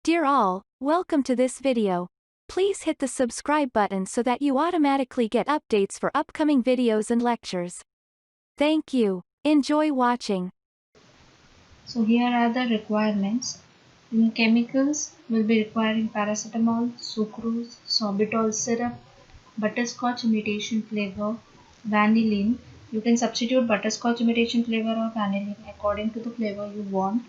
Dear all, welcome to this video. Please hit the subscribe button so that you automatically get updates for upcoming videos and lectures. Thank you. Enjoy watching. So here are the requirements. In chemicals, we'll be requiring paracetamol, sucrose, sorbitol syrup, butterscotch imitation flavor, vanillin. You can substitute butterscotch imitation flavor or vanillin according to the flavor you want.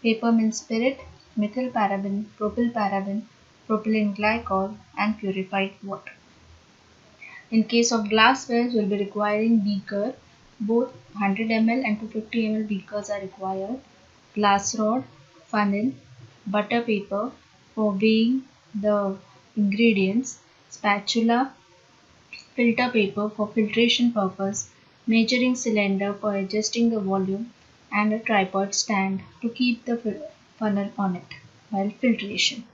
Peppermint spirit, methylparaben, propylparaben, propylene glycol, and purified water. In case of glassware, you will be requiring beaker. Both 100 ml and 250 ml beakers are required. Glass rod, funnel, butter paper for weighing the ingredients, spatula, filter paper for filtration purpose, measuring cylinder for adjusting the volume, and a tripod stand to keep the funnel on it while filtration.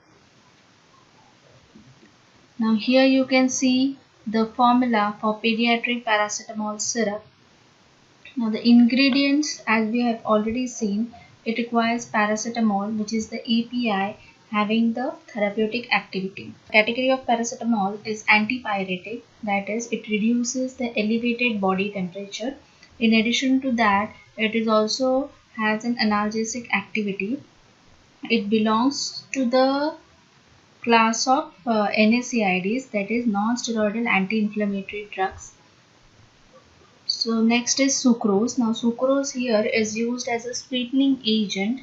Now here you can see the formula for pediatric paracetamol syrup. Now the ingredients, as we have already seen, it requires paracetamol, which is the API having the therapeutic activity. Category of paracetamol is antipyretic, that is, it reduces the elevated body temperature. In addition to that, it is also has an analgesic activity. It belongs to the class of NSAIDs, that is non-steroidal anti-inflammatory drugs. So next is sucrose. Now sucrose here is used as a sweetening agent.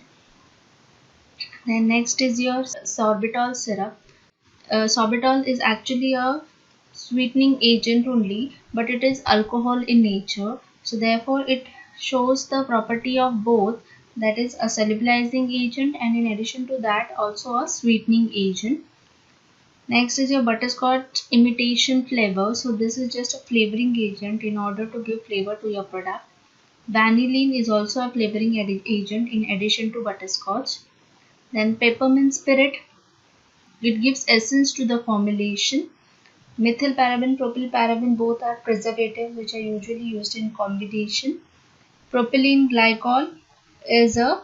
Then next is your sorbitol syrup. Sorbitol is actually a sweetening agent only, but it is alcohol in nature. So therefore it shows the property of both, that is a solubilizing agent and in addition to that also a sweetening agent. Next is your butterscotch imitation flavor. So this is just a flavoring agent in order to give flavor to your product. Vanillin is also a flavoring agent in addition to butterscotch. Then peppermint spirit, it gives essence to the formulation. Methylparaben, propylparaben both are preservatives which are usually used in combination. Propylene glycol is a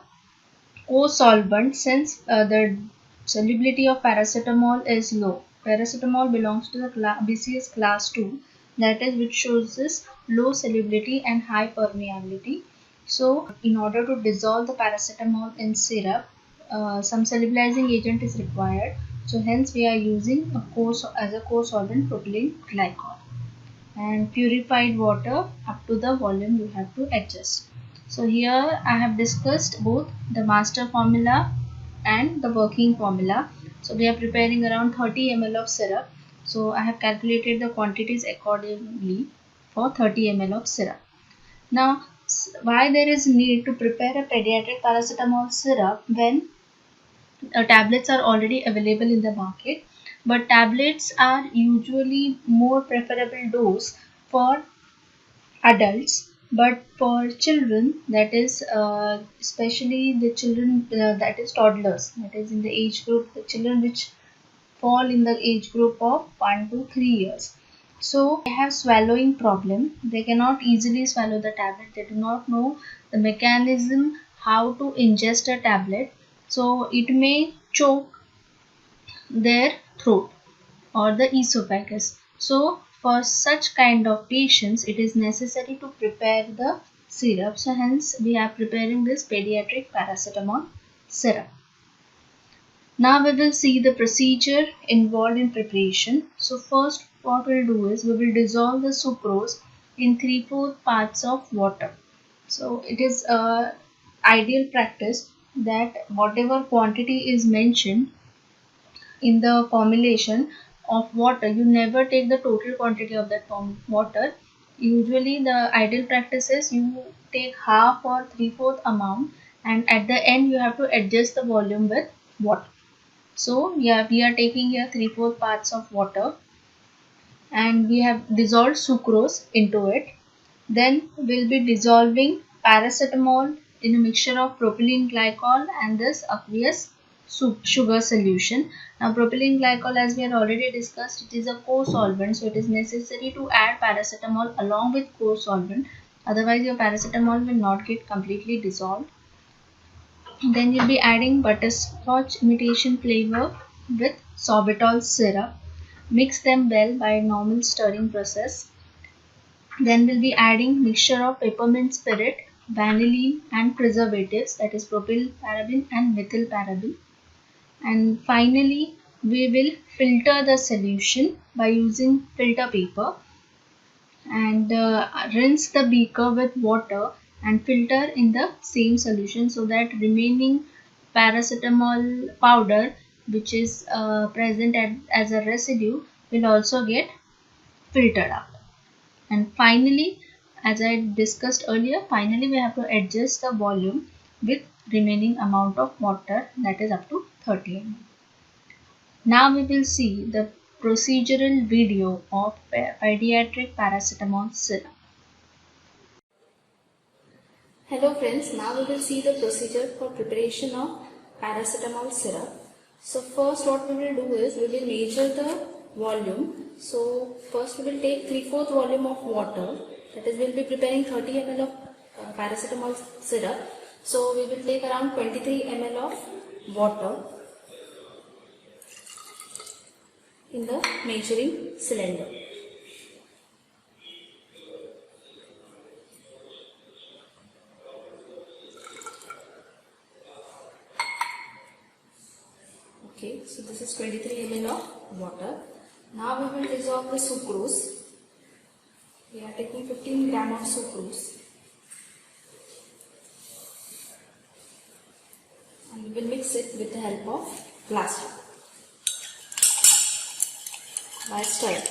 co-solvent since the solubility of paracetamol is low. Paracetamol belongs to the BCS class 2, that is, which shows this low solubility and high permeability. So in order to dissolve the paracetamol in syrup, some solubilizing agent is required. So hence we are using as a co-solvent propylene glycol. And purified water up to the volume you have to adjust. So here I have discussed both the master formula and the working formula. So we are preparing around 30 ml of syrup. So I have calculated the quantities accordingly for 30 ml of syrup. Now why there is need to prepare a pediatric paracetamol syrup when tablets are already available in the market, but tablets are usually more preferable dose for adults, but for children, that is especially the children that is toddlers, that is in the age group, the children which fall in the age group of 1 to 3 years. So they have swallowing problem, they cannot easily swallow the tablet, they do not know the mechanism how to ingest a tablet, so it may choke their throat or the esophagus. So for such kind of patients it is necessary to prepare the syrup. So hence we are preparing this pediatric paracetamol syrup. Now we will see the procedure involved in preparation. So first what we'll do is we will dissolve the sucrose in 3/4 parts of water. So it is a ideal practice that whatever quantity is mentioned in the formulation of water, you never take the total quantity of that water. Usually the ideal practice is you take half or 3/4 amount and at the end you have to adjust the volume with water. So yeah, we are taking here 3/4 parts of water and we have dissolved sucrose into it. Then we'll be dissolving paracetamol in a mixture of propylene glycol and this aqueous sugar solution. Now propylene glycol, as we had already discussed, it is a co-solvent, so it is necessary to add paracetamol along with co-solvent, otherwise your paracetamol will not get completely dissolved. Then you'll be adding butterscotch imitation flavor with sorbitol syrup. Mix them well by a normal stirring process. Then we'll be adding mixture of peppermint spirit, vanillin and preservatives, that is propyl paraben and methyl paraben. And finally, we will filter the solution by using filter paper and rinse the beaker with water and filter in the same solution so that remaining paracetamol powder which is present as a residue will also get filtered out. And finally, as I discussed earlier, finally we have to adjust the volume with remaining amount of water, that is up to 30 ml. Now we will see the procedural video of pediatric paracetamol syrup. Hello friends, now we will see the procedure for preparation of paracetamol syrup. So first what we will do is we will measure the volume. So first we will take 3/4 volume of water, that is we will be preparing 30 ml of paracetamol syrup. So we will take around 23 ml of water in the measuring cylinder. Okay, so this is 23 ml of water. Now we will dissolve the sucrose. We are taking 15 gram of sucrose. And we will mix it with the help of plastic by stirring.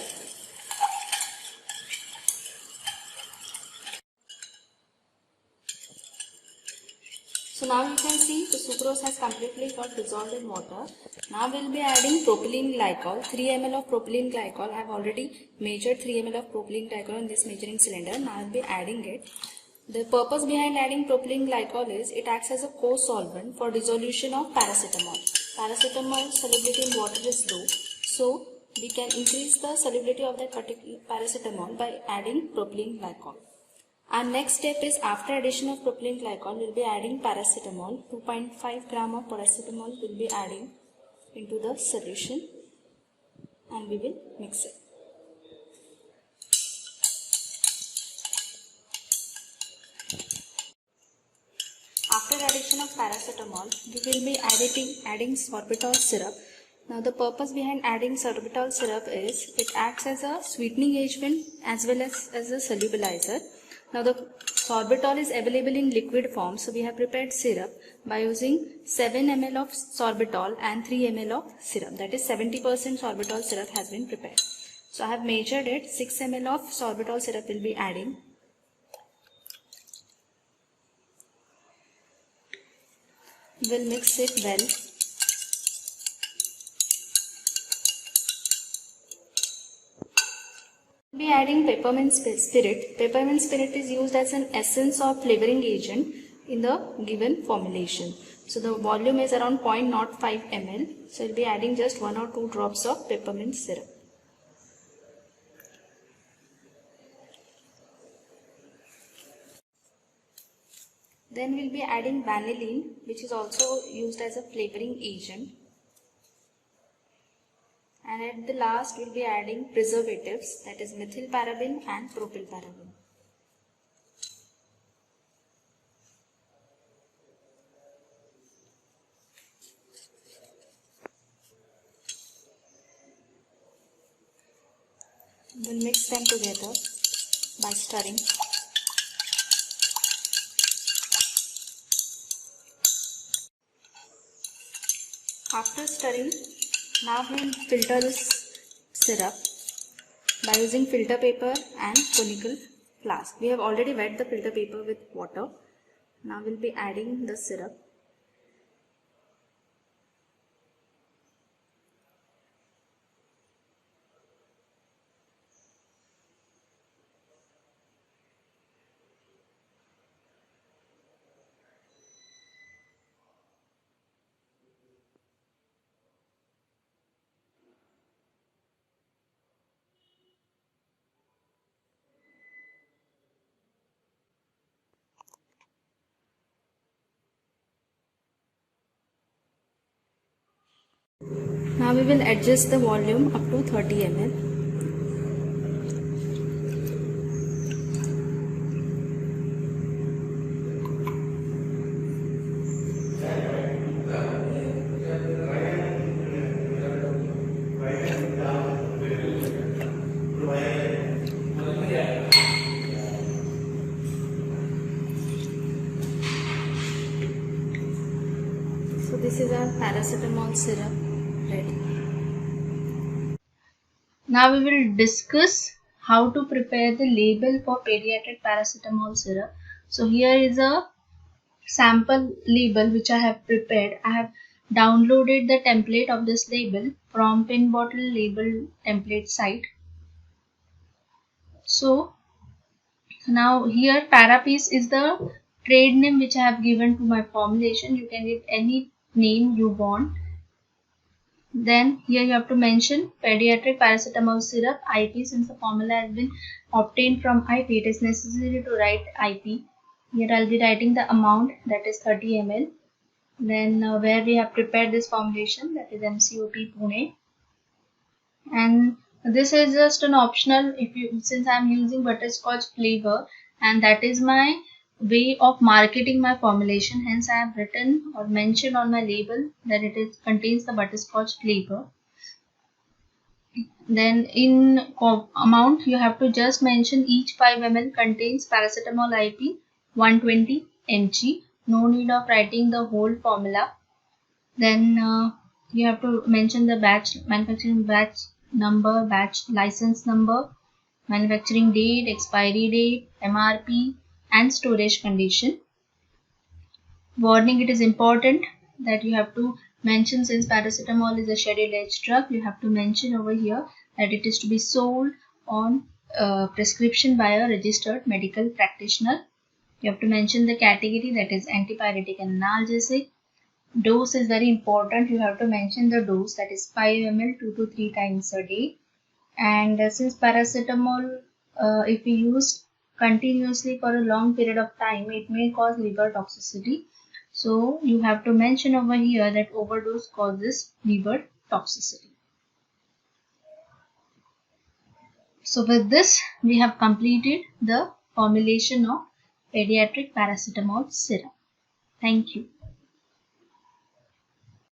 So now you can see the sucrose has completely got dissolved in water. Now we will be adding propylene glycol, 3 ml of propylene glycol. I have already measured 3 ml of propylene glycol in this measuring cylinder. Now I will be adding it. The purpose behind adding propylene glycol is it acts as a co-solvent for dissolution of paracetamol. Paracetamol solubility in water is low, so we can increase the solubility of that particular paracetamol by adding propylene glycol. Our next step is after addition of propylene glycol, we will be adding paracetamol. 2.5 gram of paracetamol we will be adding into the solution and we will mix it. After addition of paracetamol, we will be adding sorbitol syrup. Now the purpose behind adding sorbitol syrup is it acts as a sweetening agent as well as a solubilizer. Now the sorbitol is available in liquid form, so we have prepared syrup by using 7 ml of sorbitol and 3 ml of syrup. That is 70% sorbitol syrup has been prepared. So I have measured it. 6 ml of sorbitol syrup will be adding. We'll mix it well. We'll be adding peppermint spirit. Peppermint spirit is used as an essence or flavoring agent in the given formulation. So the volume is around 0.05 ml. So we'll be adding just 1 or 2 drops of peppermint syrup. Then we'll be adding vanillin, which is also used as a flavoring agent. And at the last we'll be adding preservatives, that is methyl paraben and propyl paraben. We'll mix them together by stirring. After stirring, now we'll filter this syrup by using filter paper and conical flask. We have already wet the filter paper with water. Now we'll be adding the syrup. Now we will adjust the volume up to 30 ml. So this is our paracetamol syrup ready. Now we will discuss how to prepare the label for pediatric paracetamol syrup. So here is a sample label which I have prepared. I have downloaded the template of this label from Pin Bottle Label template site. So now here Parapiece is the trade name which I have given to my formulation. You can give any name you want. Then here you have to mention pediatric paracetamol syrup IP. Since the formula has been obtained from IP, it is necessary to write IP. Here I'll be writing the amount, that is 30 ml. Then where we have prepared this formulation, that is MCOP Pune. And this is just an optional since I'm using butterscotch flavor, and that is my way of marketing my formulation. Hence I have written or mentioned on my label that it contains the butterscotch flavor. Then in amount you have to just mention each 5 ml contains paracetamol IP 120 mg. No need of writing the whole formula. Then you have to mention the manufacturing batch number, batch license number, manufacturing date, expiry date, MRP and storage condition. Warning: it is important that you have to mention, since paracetamol is a scheduled H drug, you have to mention over here that it is to be sold on prescription by a registered medical practitioner. You have to mention the category, that is antipyretic and analgesic. Dose is very important. You have to mention the dose, that is 5 ml 2 to 3 times a day. And since paracetamol, if we use continuously for a long period of time, it may cause liver toxicity. So you have to mention over here that overdose causes liver toxicity. So with this, we have completed the formulation of pediatric paracetamol syrup. Thank you.